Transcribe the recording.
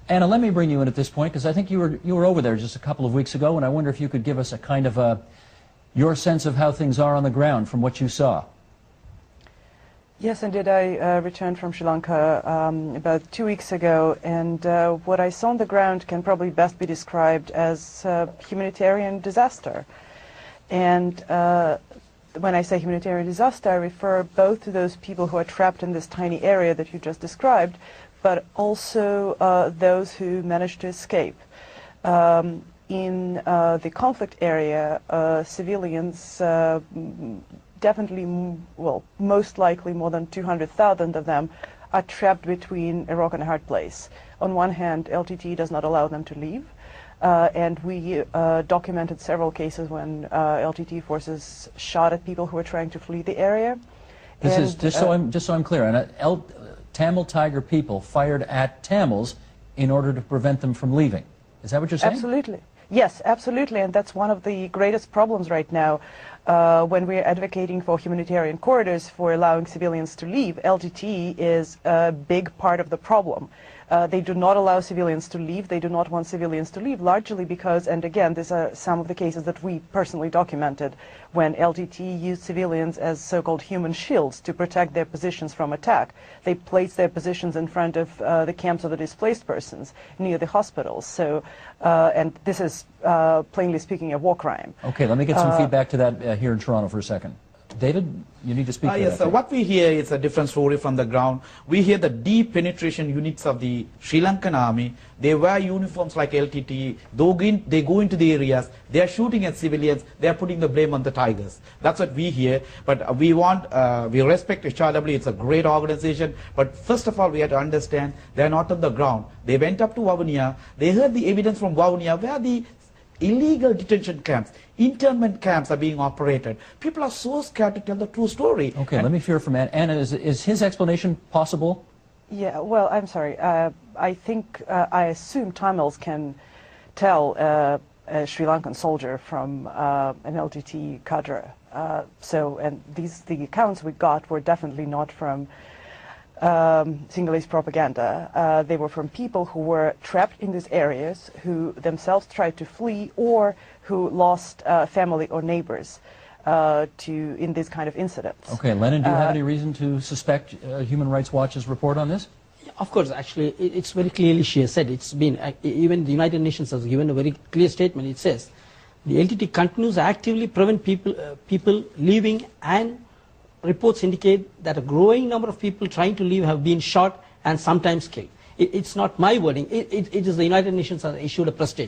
Anna, let me bring you in at this point, because I think you were over there just a couple of weeks ago, and I wonder if you could give us a kind of your sense of how things are on the ground from what you saw. Yes, indeed. I returned from Sri Lanka about 2 weeks ago, and what I saw on the ground can probably best be described as a humanitarian disaster. And when I say humanitarian disaster, I refer both to those people who are trapped in this tiny area that you just described, but also those who managed to escape. In the conflict area, civilians, definitely, well, most likely more than 200,000 of them are trapped between a rock and a hard place. On one hand, LTT does not allow them to leave, and we documented several cases when LTT forces shot at people who were trying to flee the area. This is just so I'm clear. And Tamil Tiger people fired at Tamils in order to prevent them from leaving. Is that what you're saying? Absolutely. Yes, absolutely, and that's one of the greatest problems right now when we're advocating for humanitarian corridors for allowing civilians to leave. LTT is a big part of the problem. They do not allow civilians to leave. They do not want civilians to leave, largely because, and again, these are some of the cases that we personally documented, when LTT used civilians as so-called human shields to protect their positions from attack. They placed their positions in front of the camps of the displaced persons near the hospitals. So, and this is, plainly speaking, a war crime. Okay, let me get some feedback to that here in Toronto for a second. David, you need to speak to yes, that. what we hear is a different story from the ground. We hear the deep penetration units of the Sri Lankan army. They wear uniforms like LTT. They go into the areas. They are shooting at civilians. They are putting the blame on the Tigers. That's what we hear. But we respect HRW. It's a great organization. But first of all, we have to understand they are not on the ground. They went up to Vavuniya. They heard the evidence from Vavuniya where the illegal detention camps, internment camps are being operated. People are so scared to tell the true story. Okay, and let me hear from Anna. Anna, is his explanation possible? Yeah, well, I'm sorry. I think, I assume Tamils can tell a Sri Lankan soldier from an LTT cadre. And the accounts we got were definitely not from Sinhalese propaganda. They were from people who were trapped in these areas, who themselves tried to flee, or who lost family or neighbors in these kind of incidents. Okay, Lennon, do you have any reason to suspect Human Rights Watch's report on this? Of course, actually, it's very clearly she has said. It's been, even the United Nations has given a very clear statement. It says, the LTT continues to actively prevent people leaving, and reports indicate that a growing number of people trying to leave have been shot and sometimes killed. It's not my wording. It is the United Nations has issued a press statement.